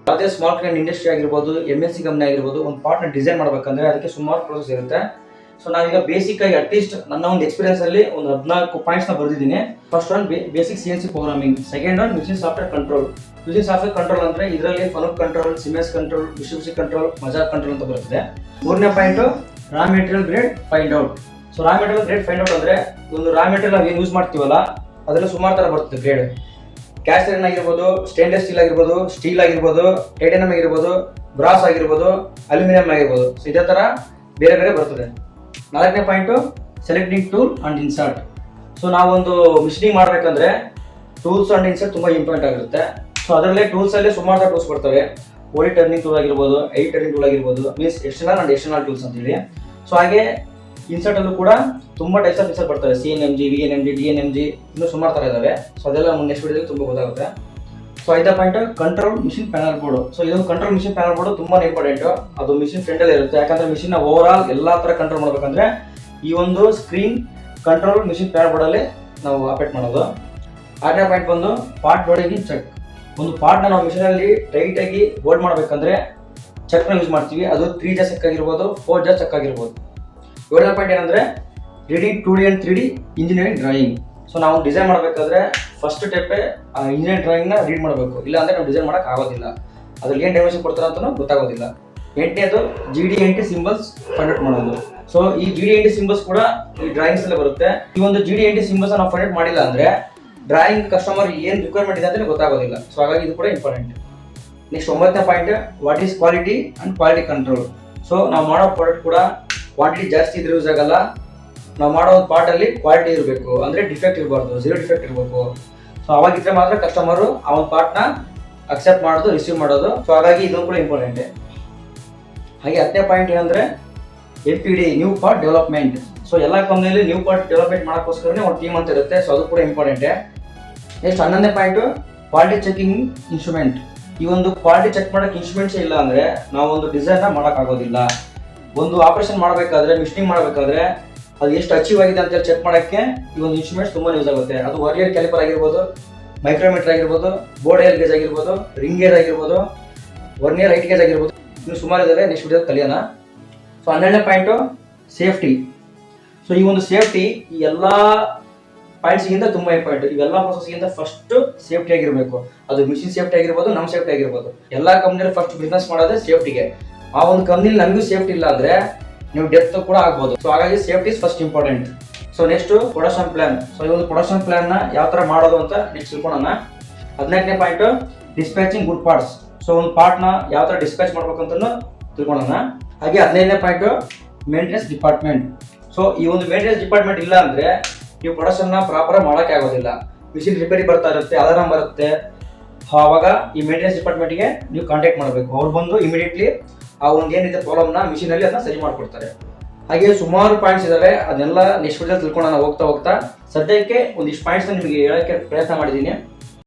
ಯಾವುದೇ small ಕ್ಲೈನ್ industry ಆಗಿರ್ಬೋದು, MNC company ಆಗಿರ್ಬೋದು, ಒಂದು ಪಾರ್ಟ್ನ ಡಿಸೈನ್ ಮಾಡಬೇಕಂದ್ರೆ ಅದಕ್ಕೆ ಸುಮಾರು ಪ್ರೋಸೆಸ್ ಇರುತ್ತೆ. ಸೊ ನಾವೀಗ ಬೇಸಿಕ್ ಆಗಿ ಅಟ್ಲೀಸ್ಟ್ ನನ್ನ ಒಂದು ಎಕ್ಸ್ಪೀರಿಯನ್ಸ್ ಅಲ್ಲಿ ಒಂದು 14 ಪಾಯಿಂಟ್ಸ್ ಬರೆದಿದ್ದೀನಿ. First one basic CNC programming, second one machine software control. Machine software control ಅಂದ್ರೆ ಇದರಲ್ಲಿ Fanuc control, Siemens control, machine control, Mazak control ಅಂತ ಬರುತ್ತೆ. ಮೂರನೇ point raw material grade find out. So raw material grade find out ಅಂದ್ರೆ ಒಂದು raw material ನಾವು ಏನು use ಮಾಡ್ತೀವಲ್ಲ ಅದರಲ್ಲಿ ಸುಮಾರು ತರ ಬರ್ತದೆ ಗ್ರೇಡ್. ಕ್ಯಾಸ್ಟ್ ಐರನ್ ಆಗಿರ್ಬೋದು, ಸ್ಟೇನ್ಲೆಸ್ ಸ್ಟೀಲ್ ಆಗಿರ್ಬೋದು, ಸ್ಟೀಲ್ ಆಗಿರ್ಬೋದು, ಟೈಟಾನಿಯಂ ಆಗಿರ್ಬೋದು, ಬ್ರಾಸ್ ಆಗಿರ್ಬೋದು, ಅಲ್ಯೂಮಿನಿಯಂ ಆಗಿರ್ಬೋದು. ಸೊ ಇದೇ ತರ ಬೇರೆ ಬೇರೆ ಬರ್ತದೆ. ನಾಲ್ಕನೇ point selecting tool and insert. So ನಾವೊಂದು ಮಿಷಿನಿಂಗ್ ಮಾಡಬೇಕಂದ್ರೆ ಟೂಲ್ಸ್ ಅಂಡ್ ಇನ್ಸರ್ಟ್ ತುಂಬ ಇಂಪಾರ್ಟೆಂಟ್ ಆಗಿರುತ್ತೆ. ಸೊ ಅದರಲ್ಲೇ ಟೂಲ್ಸಲ್ಲಿ ಸುಮಾರು ಟೂಲ್ಸ್ ಬರ್ತವೆ. ಓಡಿ ಟರ್ನಿಂಗ್ ಟೂಲ್ ಆಗಿರ್ಬೋದು, ಐ ಟರ್ನಿಂಗ್ ಟೂಲ್ ಆಗಿರ್ಬೋದು, means external and external tools ಅಂತೇಳಿ. ಸೊ ಹಾಗೆ ಇನ್ಸರ್ಟ್ ಅಲ್ಲೂ ಕೂಡ ತುಂಬ ಟೈಪ್ಸ್ ಆಫ್ ಇನ್ಸರ್ಟ್ ಬರ್ತವೆ. CNMG, VNMG, DNMG, ಇನ್ನೂ ಸುಮಾರು ಥರ ಇದಾವೆ. ಸೊ ಅದೆಲ್ಲ ನೆಕ್ಸ್ಟ್ ವಿಡಿಯೋದಲ್ಲಿ ತುಂಬ ಗೊತ್ತಾಗುತ್ತೆ. ಸೊ ಐದನೇ point control machine panel board. So ಇದೊಂದು ಕಂಟ್ರೋಲ್ ಮಿಷಿನ್ ಪ್ಯಾನಲ್ ಬೋರ್ಡ್ ತುಂಬಾ ಇಂಪಾರ್ಟೆಂಟ್. ಅದು ಮಿಷಿನ್ ಫ್ರಂಟ್ ಅಲ್ಲಿ ಇರುತ್ತೆ. ಯಾಕಂದ್ರೆ ಮಿಷಿನ್ ಓವರ್ ಆಲ್ ಎಲ್ಲಾ ತರ ಕಂಟ್ರೋಲ್ ಮಾಡ್ಬೇಕಂದ್ರೆ ಈ ಒಂದು screen control machine panel board ಅಲ್ಲಿ ನಾವು ಆಪರೇಟ್ ಮಾಡೋದು. ಆರನೇ ಪಾಯಿಂಟ್ ಬಂದು ಪಾರ್ಟ್ ಲೋಡಿಂಗ್ ಚೆಕ್. ಒಂದು ಪಾರ್ಟ್ ನಾವು ಮಿಷಿನ್ ಅಲ್ಲಿ ಟೈಟ್ ಆಗಿ ಬೋರ್ಡ್ ಮಾಡ್ಬೇಕಂದ್ರೆ ಚೆಕ್ ನ ಯೂಸ್ ಮಾಡ್ತೀವಿ. ಅದು 3 ಜಾರ್ ಚೆಕ್ ಆಗಿರ್ಬೋದು, 4 ಜಾರ್ ಚೆಕ್ ಆಗಿರ್ಬೋದು. ಏಳನೇ ಪಾಯಿಂಟ್ ಏನಂದ್ರೆ reading 2D and 3D engineering drawing. So ನಾವು ಡಿಸೈನ್ ಮಾಡಬೇಕಾದ್ರೆ ಫಸ್ಟ್ ಸ್ಟೆಪ್ ಇಂಜಿನಿಯರಿಂಗ್ ಡ್ರಾಯಿಂಗ್ ನ ರೀಡ್ ಮಾಡಬೇಕು. ಇಲ್ಲ ಅಂದ್ರೆ ನಾವು ಡಿಸೈನ್ ಮಾಡಕ್ ಆಗೋದಿಲ್ಲ. ಅದ್ರಲ್ಲಿ ಏನ್ ಡೈಮೆನ್ಷನ್ ಕೊಡ್ತಾರೆ ಅಂತ ಗೊತ್ತಾಗೋದಿಲ್ಲ. 8ನೇದು GD&T ಸಿಂಬಲ್ಸ್ ಫೈಂಡ್ ಔಟ್ ಮಾಡೋದು. ಸೊ ಈ GD&T ಸಿಂಬಲ್ಸ್ ಕೂಡ ಈ ಡ್ರಾಯಿಂಗ್ಸ್ ಅಲ್ಲೇ ಬರುತ್ತೆ. ಈ ಒಂದು GD&T ಸಿಂಬಲ್ಸ್ ನಾವು ಫೈಂಡ್ ಔಟ್ ಮಾಡಿಲ್ಲ ಅಂದ್ರೆ ಡ್ರಾಯಿಂಗ್ ಕಸ್ಟಮರ್ ಏನ್ ರಿಕ್ವೈರ್ಮೆಂಟ್ ಇದೆ ಅಂತ ಗೊತ್ತಾಗೋದಿಲ್ಲ. ಸೊ ಹಾಗಾಗಿ ಇದು ಕೂಡ ಇಂಪಾರ್ಟೆಂಟ್. ನೆಕ್ಸ್ಟ್ 9ನೇ point what is quality and quality control. So ನಾವು ಮಾಡೋ ಪ್ರಾಡಕ್ಟ್ ಕೂಡ ಕ್ವಾಂಟಿಟಿ ಜಾಸ್ತಿ ಇದ್ರೆ ಯೂಸ್ ಆಗಲ್ಲ. ನಾವು ಮಾಡೋ ಒಂದು ಪಾರ್ಟ್ ಅಲ್ಲಿ ಕ್ವಾಲಿಟಿ ಇರಬೇಕು, ಅಂದ್ರೆ ಡಿಫೆಕ್ಟ್ ಇರಬಾರ್ದು, 0 ಡಿಫೆಕ್ಟ್ ಇರಬೇಕು. ಸೊ ಅವಾಗಿದ್ರೆ ಮಾತ್ರ ಕಸ್ಟಮರು ಆ ಒಂದು ಪಾರ್ಟ್ನ ಅಕ್ಸೆಪ್ಟ್ ಮಾಡೋದು, ರಿಸೀವ್ ಮಾಡೋದು. ಸೊ ಹಾಗಾಗಿ ಇದು ಕೂಡ ಇಂಪಾರ್ಟೆಂಟ್. ಹಾಗೆ 10ನೇ ಪಾಯಿಂಟ್ ಏನಂದ್ರೆ NPD new part development. So ಎಲ್ಲ ಕಂಪ್ನಿಯಲ್ಲಿ ನ್ಯೂ ಪಾರ್ಟ್ ಡೆವಲಪ್ಮೆಂಟ್ ಮಾಡೋಕ್ಕೋಸ್ಕರನೇ ಒಂದು ಟೀಮ್ ಅಂತ ಇರುತ್ತೆ. ಸೊ ಅದು ಕೂಡ ಇಂಪಾರ್ಟೆಂಟ್. ನೆಕ್ಸ್ಟ್ 11ನೇ ಪಾಯಿಂಟ್ ಕ್ವಾಲಿಟಿ ಚೆಕಿಂಗ್ ಇನ್ಸ್ಟ್ರೂಮೆಂಟ್. ಈ ಒಂದು ಕ್ವಾಲಿಟಿ ಚೆಕ್ ಮಾಡೋಕೆ ಇನ್ಸ್ಟ್ರೂಮೆಂಟ್ಸ್ ಇಲ್ಲ ಅಂದ್ರೆ ನಾವು ಒಂದು ಡಿಸೈನ್ ಮಾಡಕ್ ಆಗೋದಿಲ್ಲ. ಒಂದು ಆಪರೇಷನ್ ಮಾಡಬೇಕಾದ್ರೆ, ಮಿಷನಿಂಗ್ ಮಾಡಬೇಕಾದ್ರೆ ಅದು ಎಷ್ಟು ಅಚೀವ್ ಆಗಿದೆ ಅಂತ ಚೆಕ್ ಮಾಡೋಕ್ಕೆ ಈ ಒಂದು ಇನ್ಸ್ಟ್ರೂಮೆಂಟ್ಸ್ ತುಂಬಾ ಯೂಸ್ ಆಗುತ್ತೆ. ಅದು ವರ್ನಿಯರ್ ಕ್ಯಾಲಿಪರ್ ಆಗಿರ್ಬೋದು, ಮೈಕ್ರೋಮೀಟರ್ ಆಗಿರ್ಬೋದು, ಬೋರ್ಡ್ ಏರ್ ಗೇಜ್ ಆಗಿರ್ಬೋದು, ರಿಂಗ್ ಗೇಜ್ ಆಗಿರ್ಬೋದು, ವರ್ನಿಯರ್ ಹೈಟ್ ಗೇಜ್ ಆಗಿರ್ಬೋದು, ಇನ್ನು ಸುಮಾರು ಇದಾವೆ. ನೆಕ್ಸ್ಟ್ ವಿಡಿಯೋ ಕಲಿಯೋಣ. ಸೊ 12ನೇ ಪಾಯಿಂಟು ಸೇಫ್ಟಿ. ಸೊ ಈ ಒಂದು ಸೇಫ್ಟಿ ಈ ಎಲ್ಲ ಪಾಯಿಂಟ್ಸ್ಗಿಂತ ತುಂಬಾ ಇಂಪಾರ್ಟೆಂಟ್. ಇವೆಲ್ಲ ಪ್ರೊಸೆಸ್ಗಿಂತ ಫಸ್ಟ್ ಸೇಫ್ಟಿ ಆಗಿರಬೇಕು. ಅದು ಮಿಷಿನ್ ಸೇಫ್ಟಿ ಆಗಿರ್ಬೋದು, ನಮ್ಮ ಸೇಫ್ಟಿ ಆಗಿರ್ಬೋದು. ಎಲ್ಲ ಕಂಪ್ನಿಯಲ್ಲಿ ಫಸ್ಟ್ ಬಿಸ್ನೆಸ್ ಮಾಡೋದೇ ಸೇಫ್ಟಿಗೆ. ಆ ಒಂದು ಕಂಪ್ನಿಲಿ ನಮಗೂ ಸೇಫ್ಟಿ ಇಲ್ಲ ಅಂದ್ರೆ ನೀವು ಡೆತ್ ಕೂಡ ಆಗ್ಬೋದು. ಸೊ ಹಾಗಾಗಿ safety is first important. So next production plan. So ಈ ಒಂದು ಪ್ರೊಡಕ್ಷನ್ ಪ್ಲಾನ್ ನ ಯಾವ ತರ ಮಾಡೋದು ಅಂತ ನೆಕ್ಸ್ಟ್ ತಿಳ್ಕೊಳ್ಳೋಣ. 14ನೇ point dispatching good parts. So ಒಂದು ಪಾರ್ಟ್ ನ ಯಾವ ತರ ಡಿಸ್ಪ್ಯಾಚ್ ಮಾಡ್ಬೇಕಂತ ತಿಳ್ಕೊಳ್ಳೋಣ. ಹಾಗೆ 15ನೇ ಪಾಯಿಂಟ್ ಮೇಂಟೆನೆನ್ಸ್ ಡಿಪಾರ್ಟ್ಮೆಂಟ್. ಸೊ ಈ ಒಂದು ಮೇಂಟೆನೆನ್ಸ್ ಡಿಪಾರ್ಟ್ಮೆಂಟ್ ಇಲ್ಲ ಅಂದ್ರೆ ನೀವು ಪ್ರೊಡಕ್ಷನ್ ನ ಪ್ರಾಪರ್ ಮಾಡಕ್ಕೆ ಆಗೋದಿಲ್ಲ. ಮಿಷಿನ್ ರಿಪೇರಿ ಬರ್ತಾ ಇರುತ್ತೆ, ಅಲಾರಾಮ್ ಬರುತ್ತೆ. ಆವಾಗ ಈ ಮೇಂಟೆನೆನ್ಸ್ ಡಿಪಾರ್ಟ್ಮೆಂಟ್ಗೆ ನೀವು ಕಾಂಟ್ಯಾಕ್ಟ್ ಮಾಡಬೇಕು. ಅವ್ರು ಬಂದು ಇಮಿಡಿಯೇಟ್ಲಿ ಆ ಒಂದು ಏನಿದೆ ಪ್ರಾಬ್ಲಮ್ನ ಮಿಷಿನ್ ಅಲ್ಲಿ ಅದನ್ನ ಸರಿ ಮಾಡ್ಕೊಡ್ತಾರೆ. ಹಾಗೆ ಸುಮಾರು ಪಾಯಿಂಟ್ಸ್ ಇದಾವೆ. ಅದನ್ನೆಲ್ಲ ನೆಕ್ಸ್ಟ್ ವಿಡಿಯೋ ತಿಳ್ಕೊಳ್ಳೋಣ ಹೋಗ್ತಾ ಹೋಗ್ತಾ. ಸದ್ಯಕ್ಕೆ ಒಂದಿಷ್ಟು ಪಾಯಿಂಟ್ಸ್ ನಿಮಗೆ ಹೇಳಕ್ಕೆ ಪ್ರಯತ್ನ ಮಾಡಿದ್ದೀನಿ.